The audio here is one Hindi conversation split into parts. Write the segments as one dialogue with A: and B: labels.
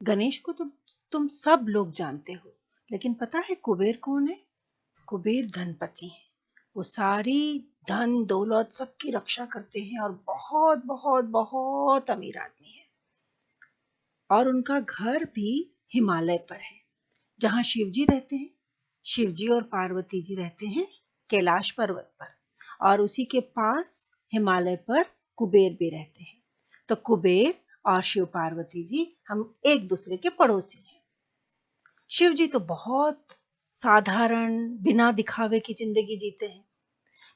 A: गणेश को तो तुम सब लोग जानते हो, लेकिन पता है कुबेर कौन है? कुबेर धनपति हैं। वो सारी धन दौलत सबकी रक्षा करते हैं और बहुत बहुत बहुत अमीर आदमी है। और उनका घर भी हिमालय पर है, जहाँ शिव जी रहते हैं। शिव जी और पार्वती जी रहते हैं कैलाश पर्वत पर, और उसी के पास हिमालय पर कुबेर भी रहते हैं। तो कुबेर और शिव पार्वती जी हम एक दूसरे के पड़ोसी हैं। शिव जी तो बहुत साधारण बिना दिखावे की जिंदगी जीते हैं,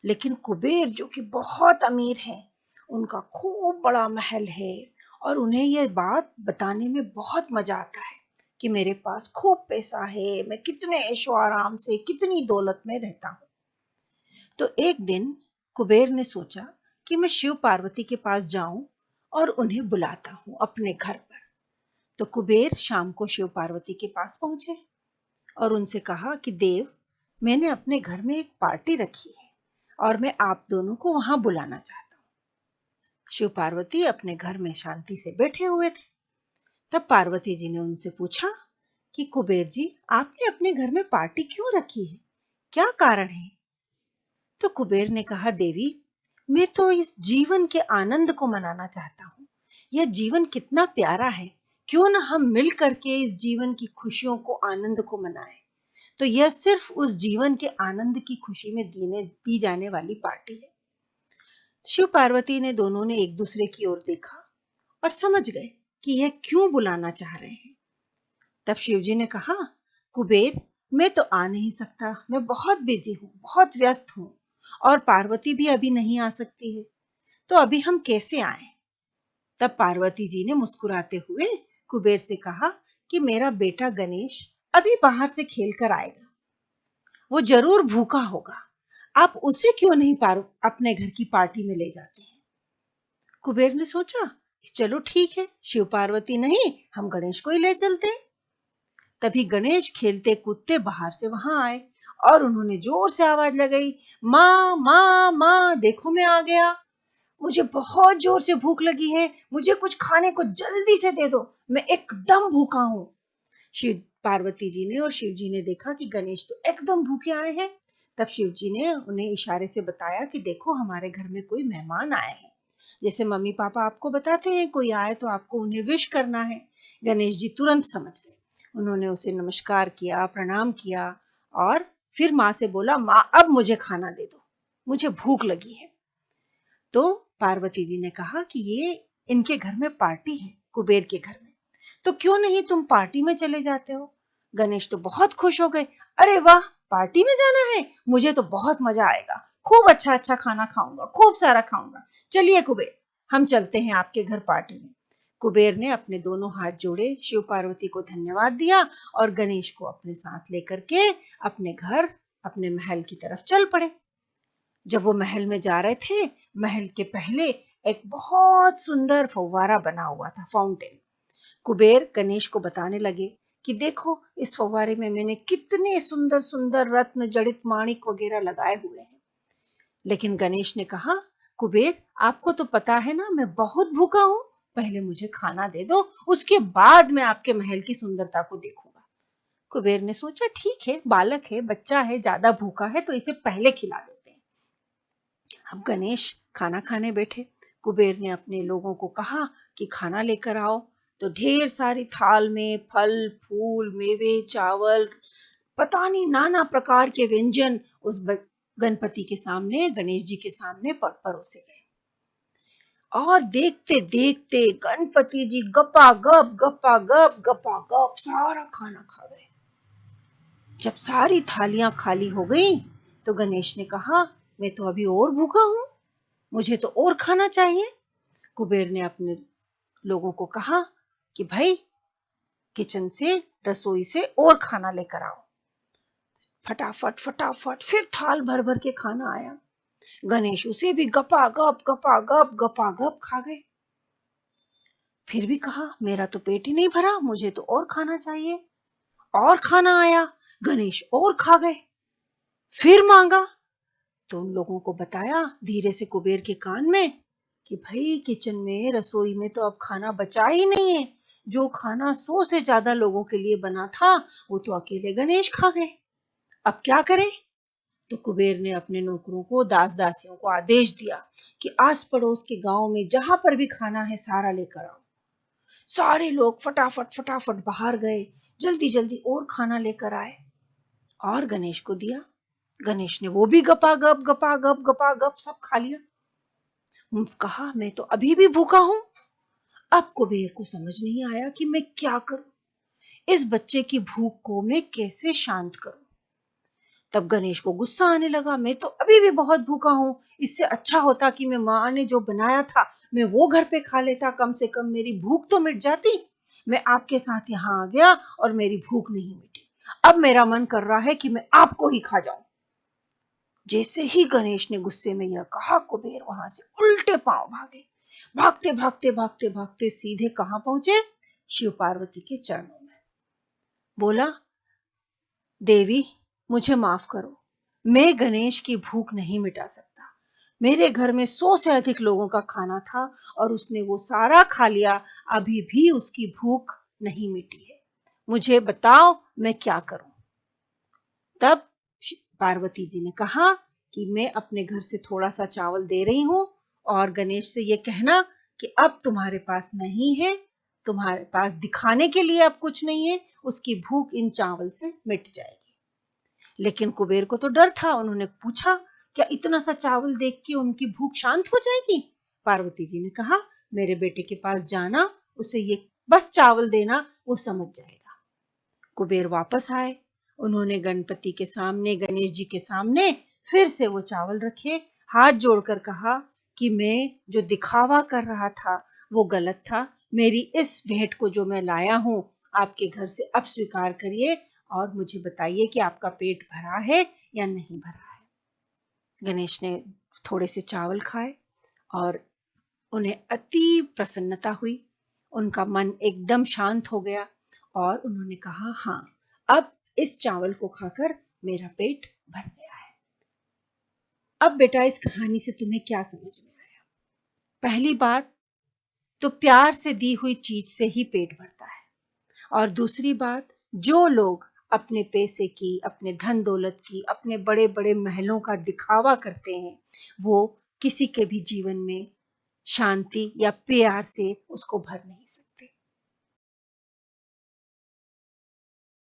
A: लेकिन कुबेर जो कि बहुत अमीर है, उनका खूब बड़ा महल है और उन्हें यह बात बताने में बहुत मजा आता है कि मेरे पास खूब पैसा है, मैं कितने ऐशो आराम से कितनी दौलत में रहता हूँ। तो एक दिन कुबेर ने सोचा कि मैं शिव पार्वती के पास जाऊं और उन्हें बुलाता हूँ अपने घर पर। तो कुबेर शाम को शिव पार्वती के पास पहुंचे और उनसे कहा कि देव, मैंने अपने घर में एक पार्टी रखी है और मैं आप दोनों को वहां बुलाना चाहता हूँ। शिव पार्वती अपने घर में शांति से बैठे हुए थे। तब पार्वती जी ने उनसे पूछा कि कुबेर जी, आपने अपने घर में पार्टी क्यों रखी है? क्या कारण है? तो कुबेर ने कहा, देवी, मैं तो इस जीवन के आनंद को मनाना चाहता हूँ। यह जीवन कितना प्यारा है, क्यों ना हम मिल करके इस जीवन की खुशियों को, आनंद को मनाएं। तो यह सिर्फ उस जीवन के आनंद की खुशी में दी जाने वाली पार्टी है। शिव पार्वती ने दोनों ने एक दूसरे की ओर देखा और समझ गए कि यह क्यों बुलाना चाह रहे हैं। तब शिव जी ने कहा, कुबेर, मैं तो आ नहीं सकता, मैं बहुत बिजी हूँ, बहुत व्यस्त हूँ, और पार्वती भी अभी नहीं आ सकती है, तो अभी हम कैसे आए? तब पार्वती जी ने मुस्कुराते हुए कुबेर से कहा कि मेरा बेटा गणेश अभी बाहर से खेल कर आएगा, वो जरूर भूखा होगा, आप उसे क्यों नहीं अपने घर की पार्टी में ले जाते हैं? कुबेर ने सोचा, चलो ठीक है, शिव पार्वती नहीं, हम गणेश को ही ले चलते हैं। तभी गणेश खेलते कूदते बाहर से वहां आए और उन्होंने जोर से आवाज लगाई, माँ माँ माँ, देखो मैं आ गया, मुझे बहुत जोर से भूख लगी है, मुझे कुछ खाने को जल्दी से दे दो, मैं एकदम भूखा हूँ। शिव पार्वती जी ने और शिव जी ने देखा कि गणेश तो एकदम भूखे आए हैं। तब शिव जी ने उन्हें इशारे से बताया कि देखो, हमारे घर में कोई मेहमान आए हैं, जैसे मम्मी पापा आपको बताते हैं कोई आए तो आपको उन्हें विश करना है। गणेश जी तुरंत समझ गए। उन्होंने उसे नमस्कार किया, प्रणाम किया और फिर माँ से बोला, माँ अब मुझे खाना दे दो, मुझे भूख लगी है। तो पार्वती जी ने कहा कि ये इनके घर में पार्टी है, कुबेर के घर में, तो क्यों नहीं तुम पार्टी में चले जाते हो? गणेश तो बहुत खुश हो गए, अरे वाह, पार्टी में जाना है, मुझे तो बहुत मजा आएगा, खूब अच्छा अच्छा खाना खाऊंगा, खूब सारा खाऊंगा, चलिए कुबेर, हम चलते हैं आपके घर पार्टी में। कुबेर ने अपने दोनों हाथ जोड़े, शिव पार्वती को धन्यवाद दिया और गणेश को अपने साथ लेकर के अपने घर, अपने महल की तरफ चल पड़े। जब वो महल में जा रहे थे, महल के पहले एक बहुत सुंदर फव्वारा बना हुआ था, फाउंटेन। कुबेर गणेश को बताने लगे कि देखो, इस फव्वारे में मैंने कितने सुंदर सुंदर रत्न जड़ित माणिक वगैरह लगाए हुए हैं। लेकिन गणेश ने कहा, कुबेर, आपको तो पता है ना, मैं बहुत भूखा हूँ, पहले मुझे खाना दे दो, उसके बाद मैं आपके महल की सुंदरता को देखूंगा। कुबेर ने सोचा, ठीक है, बालक है, बच्चा है, ज्यादा भूखा है, तो इसे पहले खिला देते हैं। अब गणेश खाना खाने बैठे। कुबेर ने अपने लोगों को कहा कि खाना लेकर आओ। तो ढेर सारी थाल में फल फूल मेवे चावल, पता नहीं नाना प्रकार के व्यंजन उस गणपति के सामने, गणेश जी के सामने परोसे गए। और देखते देखते गणपति जी गपा गप सारा खाना खा गए। जब सारी थालियां खाली हो गई तो गणेश ने कहा, मैं तो अभी और भूखा हूं, मुझे तो और खाना चाहिए। कुबेर ने अपने लोगों को कहा कि भाई, किचन से, रसोई से और खाना लेकर आओ। फटाफट फटाफट फिर थाल भर भर के खाना आया। गणेश उसे भी गपा गप खा गए। फिर भी कहा, मेरा तो पेट ही नहीं भरा, मुझे तो और खाना चाहिए। और खाना आया, गणेश और खा गए। फिर मांगा तो उन लोगों को बताया धीरे से कुबेर के कान में कि भाई, किचन में, रसोई में तो अब खाना बचा ही नहीं है, जो खाना 100 से ज्यादा लोगों के लिए बना था वो तो अकेले गणेश खा गए। अब क्या करें? तो कुबेर ने अपने नौकरों को, दास दासियों को आदेश दिया कि आस पड़ोस के गांव में जहां पर भी खाना है सारा लेकर आओ। सारे लोग फटाफट फटाफट बाहर गए, जल्दी जल्दी और खाना लेकर आए और गणेश को दिया। गणेश ने वो भी गपागप गपागप गपागप सब खा लिया। कहा, मैं तो अभी भी भूखा हूं। अब कुबेर को समझ नहीं आया कि मैं क्या करूं, इस बच्चे की भूख को मैं कैसे शांत करूं। तब गणेश को गुस्सा आने लगा, मैं तो अभी भी बहुत भूखा हूं, इससे अच्छा होता कि मैं माँ ने जो बनाया था मैं वो घर पे खा लेता, कम से कम मेरी भूख तो मिट जाती। मैं आपके साथ यहाँ आ गया और मेरी भूख नहीं मिटी। अब मेरा मन कर रहा है कि मैं आपको ही खा जाऊं। जैसे ही गणेश ने गुस्से में यह कहा, कुबेर वहां से उल्टे पांव भागे। भागते भागते भागते भागते सीधे कहां पहुंचे? शिव पार्वती के चरणों में। बोला, देवी मुझे माफ करो, मैं गणेश की भूख नहीं मिटा सकता। मेरे घर में 100 से अधिक लोगों का खाना था और उसने वो सारा खा लिया, अभी भी उसकी भूख नहीं मिटी है। मुझे बताओ मैं क्या करूं? तब पार्वती जी ने कहा कि मैं अपने घर से थोड़ा सा चावल दे रही हूं और गणेश से ये कहना कि अब तुम्हारे पास नहीं है, तुम्हारे पास दिखाने के लिए अब कुछ नहीं है, उसकी भूख इन चावल से मिट जाएगी। लेकिन कुबेर को तो डर था। उन्होंने पूछा, क्या इतना सा चावल देख के उनकी भूख शांत हो जाएगी? पार्वती जी ने कहा, मेरे बेटे के पास जाना, उसे ये बस चावल देना, वो समझ जाएगा। कुबेर वापस आए। उन्होंने गणपति के सामने, गणेश जी के सामने फिर से वो चावल रखे, हाथ जोड़कर कहा कि मैं जो दिखावा कर रहा था वो गलत था। मेरी इस भेंट को जो मैं लाया हूं आपके घर से अब स्वीकार करिए और मुझे बताइए कि आपका पेट भरा है या नहीं भरा है। गणेश ने थोड़े से चावल खाए और उन्हें अति प्रसन्नता हुई। उनका मन एकदम शांत हो गया और उन्होंने कहा, हाँ, अब इस चावल को खाकर मेरा पेट भर गया है। अब बेटा इस कहानी से तुम्हें क्या समझ में आया? पहली बात तो प्यार से दी हुई चीज से ही पेट भरता है, और दूसरी बात, जो लोग अपने पैसे की, अपने धन दौलत की, अपने बड़े बड़े महलों का दिखावा करते हैं वो किसी के भी जीवन में शांति या प्यार से उसको भर नहीं सकते।